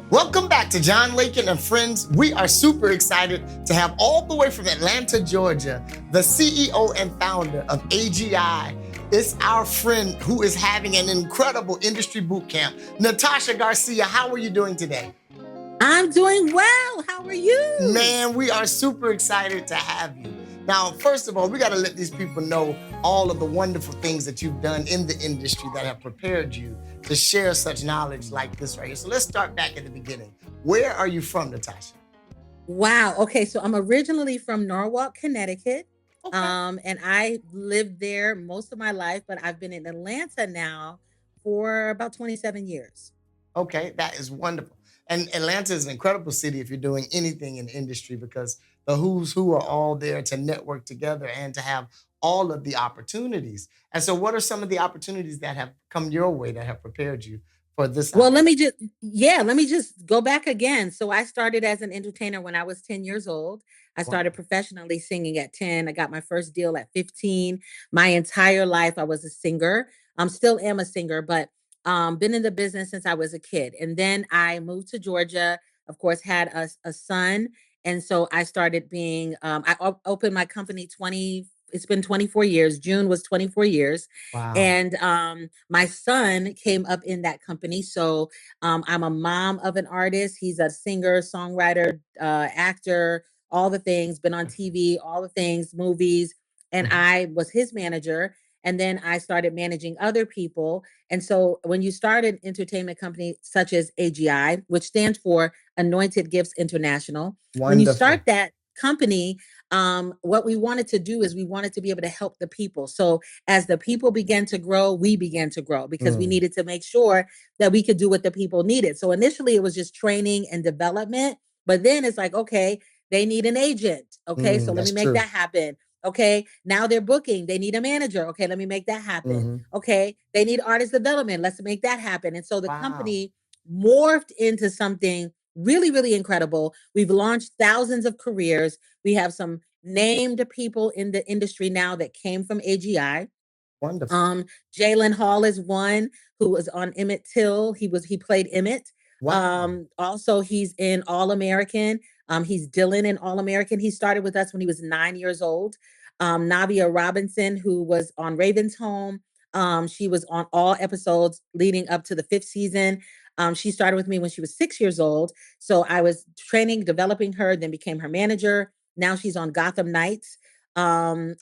Welcome back to John Lakin and Friends. We are super excited to have all the way from Atlanta, Georgia, the CEO and founder of AGI. It's our friend who is having an incredible industry boot camp, Natarsha Garcia. How are you doing today? I'm doing well. How are you? Man, we are super excited to have you. Now, first of all, we got to let these people know all of the wonderful things that you've done in the industry that have prepared you to share such knowledge like this right here. So let's start back at the beginning. Where are you from, Natarsha? Wow. Okay, so I'm originally from Norwalk, Connecticut. Okay. And I lived there most of my life, but I've been in Atlanta now for about 27 years. Okay, that is wonderful. And Atlanta is an incredible city if you're doing anything in industry because the who's who are all there to network together and to have all of the opportunities. And so, what are some of the opportunities that have come your way that have prepared you for this Well, opportunity? let me just go back again. So I started as an entertainer when I was 10 years old. I Wow. started professionally singing at 10. I got my first deal at 15. My entire life I was a singer. I'm still am a singer, but been in the business since I was a kid. And then I moved to Georgia, of course, had a son. And so I started being opened my company 20, it's been 24 years. June was 24 years. Wow. And my son came up in that company. So I'm a mom of an artist. He's a singer, songwriter, actor, all the things, been on TV, all the things, movies. And Mhm. I was his manager. And then I started managing other people. And so when you start an entertainment company such as AGI, which stands for Anointed Gifts International, when you start Wonderful. that company, what we wanted to do is we wanted to be able to help the people. So as the people began to grow, we began to grow because we Mm, needed to make sure that we could do what the people needed. So initially it was just training and development, but then it's like, okay, they need an agent. Okay, so let me that's make true. that happen. Okay, now they're booking, they need a manager. Okay, let me make that happen. Hmm. Okay, they need artist development. Let's make that happen. And so the Wow. company morphed into something really, really incredible. We've launched thousands of careers. We have some named people in the industry now that came from AGI. Wonderful. Um, Jalen Hall is one who was on Emmett Till. He played Emmett. Wow. Also he's in All American. He's Dylan in All American. He started with us when he was 9 years old. Navia Robinson, who was on Raven's Home. She was on all episodes leading up to the fifth season. She started with me when she was 6 years old. So I was training, developing her, then became her manager. Now she's on Gotham Knights.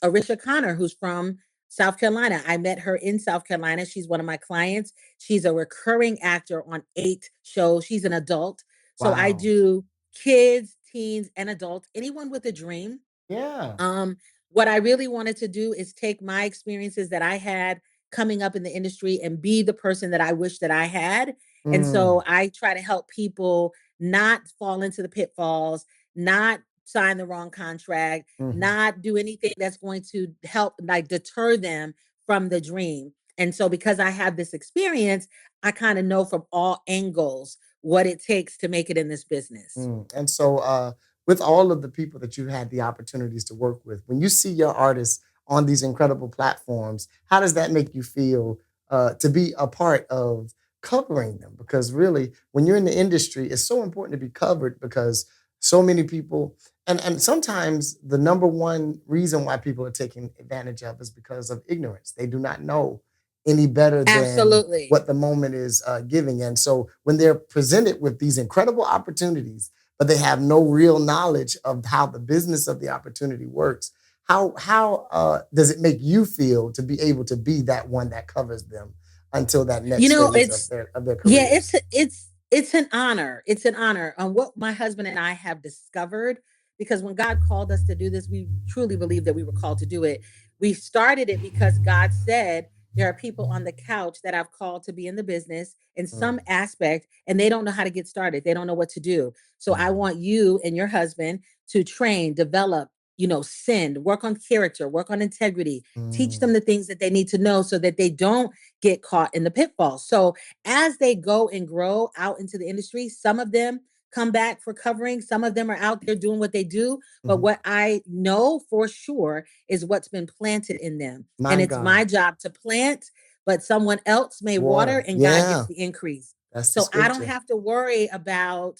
Arisha Connor, who's from South Carolina. I met her in South Carolina. She's one of my clients. She's a recurring actor on 8 shows. She's an adult. So I Wow. do kids, teens, and adults, anyone with a dream. Yeah. Um, what I really wanted to do is take my experiences that I had coming up in the industry and be the person that I wish that I had. And Mm, so I try to help people not fall into the pitfalls, not sign the wrong contract, mhm. not do anything that's going to help like deter them from the dream. And so because I have this experience, I kind of know from all angles what it takes to make it in this business. And so, with all of the people that you've had the opportunities to work with, when you see your artists on these incredible platforms, how does that make you feel to be a part of covering them? Because really, when you're in the industry, it's so important to be covered because so many people, and sometimes the number one reason why people are taken advantage of is because of ignorance. They do not know any better than Absolutely. what the moment is giving. And so when they're presented with these incredible opportunities, but they have no real knowledge of how the business of the opportunity works, how does it make you feel to be able to be that one that covers them until that You next know, phase it's of their yeah, careers? it's an honor. It's an honor. What my husband and I have discovered, because when God called us to do this, we truly believe that we were called to do it. We started it because God said there are people on the couch that I've called to be in the business in some Mm, aspect, and they don't know how to get started. They don't know what to do. So I mm, want you and your husband to train, develop, send, work on character, work on integrity, teach them mm, the things that they need to know so that they don't get caught in the pitfalls. So as they go and grow out into the industry, some of them come back for covering, some of them are out there doing what they do. But mhm. what I know for sure is what's been planted in them. And My it's God. my job to plant, but someone else may water Water. and God gets Yeah. the increase. That's the So I don't scripture. have to worry about,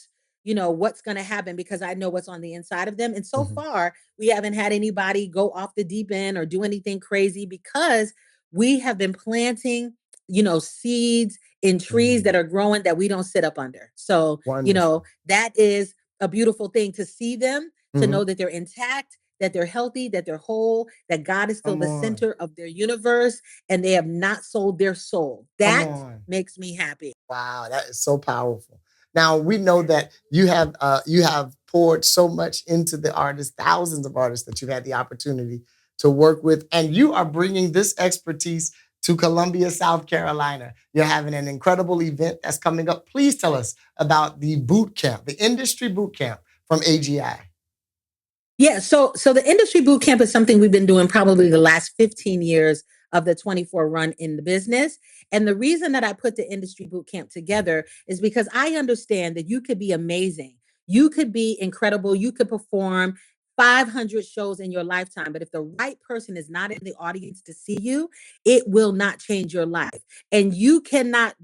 what's going to happen because I know what's on the inside of them. And so Mhm. far, we haven't had anybody go off the deep end or do anything crazy because we have been planting, seeds in trees that Mm. are growing that we don't sit up under. So, Wonderful. that is a beautiful thing to see them, to Mhm. know that they're intact, that they're healthy, that they're whole, that God is still Come the on. center of their universe and they have not sold their soul. Come That on. makes me happy. Wow, that is so powerful. Now we know that you have poured so much into the artists, thousands of artists that you've had the opportunity to work with, and you are bringing this expertise to Columbia, South Carolina. You're having an incredible event that's coming up. Please tell us about the boot camp, the industry boot camp from AGI. Yeah, so the industry boot camp is something we've been doing probably the last 15 years of the 24 run in the business. And the reason that I put the industry boot camp together is because I understand that you could be amazing. You could be incredible. You could perform 500 shows in your lifetime, but if the right person is not in the audience to see you, it will not change your life. And you cannot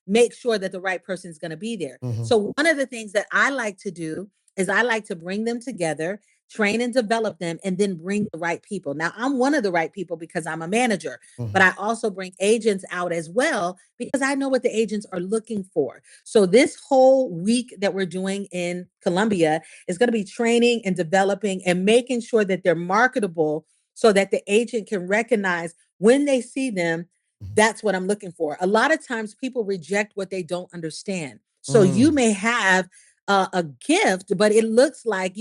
make sure that the right person is going to be there. Mhm. So one of the things that I like to do is I like to bring them together, train and develop them, and then bring the right people. Now, I'm one of the right people because I'm a manager, but Mhm. I also bring agents out as well because I know what the agents are looking for. So, this whole week that we're doing in Columbia is going to be training and developing and making sure that they're marketable so that the agent can recognize when they see them. Mhm. That's what I'm looking for. A lot of times people reject what they don't understand. So you Mm. may have a gift, but it looks like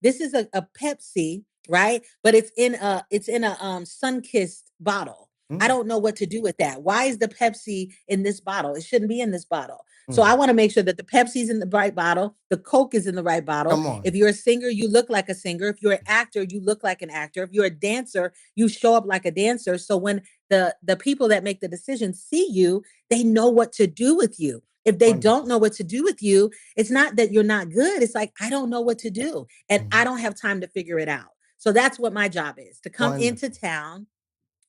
this is a Pepsi, right? But it's in a sun kissed bottle. I Mm. don't know what to do with that. Why is the Pepsi in this bottle? It shouldn't be in this bottle. So Mm. I want to make sure that the Pepsi's in the right bottle, the Coke is in the right bottle. Come on. If you're a singer, you look like a singer. If you're an actor, you look like an actor. If you're a dancer, you show up like a dancer. So when the people that make the decision see you, they know what to do with you. If they don't Wonderful. know what to do with you, it's not that you're not good. It's like, I don't know what to do. And I Mhm. don't have time to figure it out. So that's what my job is, to come into Wonderful. town.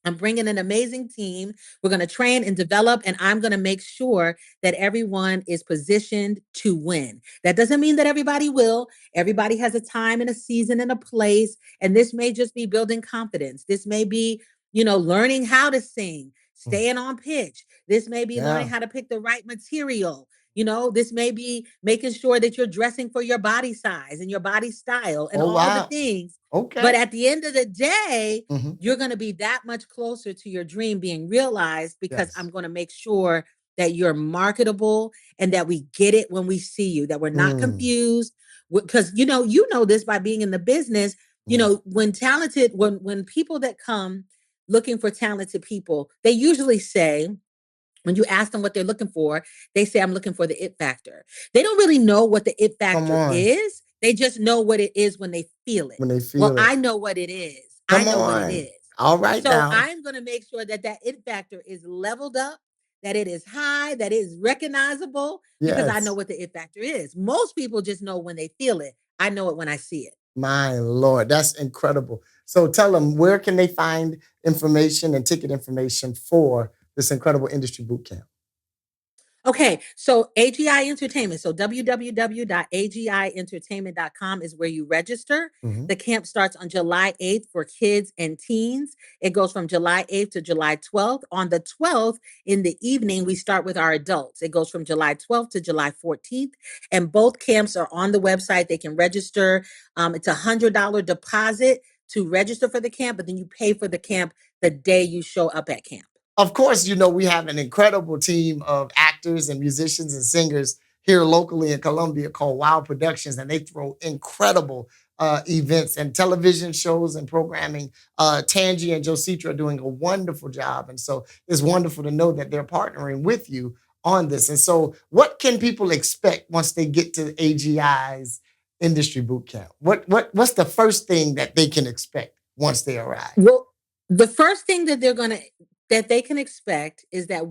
I'm bringing an amazing team. We're going to train and develop, and I'm going to make sure that everyone is positioned to win. That doesn't mean that everybody will. Everybody has a time and a season and a place. And this may just be building confidence. This may be, learning how to sing, Mm. staying on pitch. This may be learning Yeah. how to pick the right material. This may be making sure that you're dressing for your body size and your body style and Oh, all the wow. things. But Okay. at the end of the day, Mhm. you're going to be that much closer to your dream being realized because Yes. I'm going to make sure that you're marketable and that we get it when we see you, that we're not Mm. confused. Because you know this by being in the business. Yeah. When people that come looking for talented people, they usually say, when you ask them what they're looking for, they say, I'm looking for the it factor. They don't really know what the it Come factor on. is. They just know what it is when they feel it. When they Well, feel it. I know what it is. I Come know what it on. is. All right So now. I'm going to make sure that that it factor is leveled up, that it is high, that it is recognizable because I know Yes. what the it factor is. Most people just know when they feel it. I know it when I see it. My Lord, that's incredible. So tell them, where can they find information and ticket information for this incredible industry boot camp? Okay, so AGI Entertainment. So www.agientertainment.com is where you register. Mhm. The camp starts on July 8th for kids and teens. It goes from July 8th to July 12th. On the 12th in the evening, we start with our adults. It goes from July 12th to July 14th. And both camps are on the website. They can register. It's $100 deposit to register for the camp, but then you pay for the camp the day you show up at camp. Of course, we have an incredible team of actors and musicians and singers here locally in Columbia called Wow Productions, and they throw incredible events and television shows and programming. Tangi and Jositra are doing a wonderful job, and so it's wonderful to know that they're partnering with you on this. And so, what can people expect once they get to AGI's Industry Boot Camp? What's the first thing that they can expect once they arrive? Well, the first thing that they can expect is that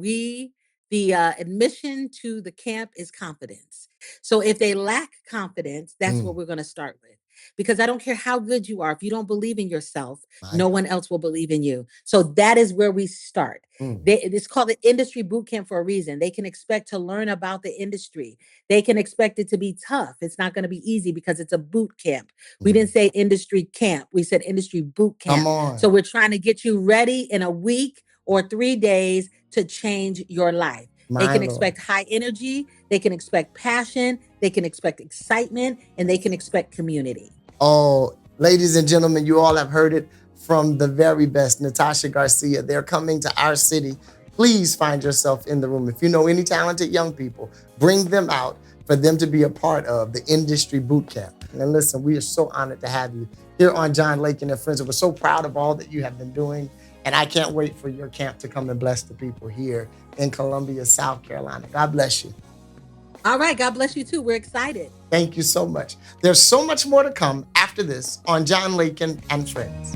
the admission to the camp is confidence. So if they lack confidence, that's Mm. what we're going to start with. because I don't care how good you are. If you don't believe in yourself, My no God. one else will believe in you. So that is where we start. Mm, It's called the Industry Bootcamp for a reason. They can expect to learn about the industry. They can expect it to be tough. It's not going to be easy because it's a boot camp. We didn't mm. say industry camp. We said industry boot Come camp. So on. we're trying to get you ready in a week or 3 days to change your life. They My can Lord. expect high energy. They can expect passion. They can expect excitement, and they can expect community. Oh, ladies and gentlemen, you all have heard it from the very best, Natasha Garcia. They're coming to our city. Please find yourself in the room. If you know any talented young people, bring them out for them to be a part of the Industry Bootcamp. And listen, we are so honored to have you here on John Lakin and Friends. We're so proud of all that you have been doing. And I can't wait for your camp to come and bless the people here in Columbia, South Carolina. God bless you. All right. God bless you too. We're excited. Thank you so much. There's so much more to come after this on John Lakin and Friends.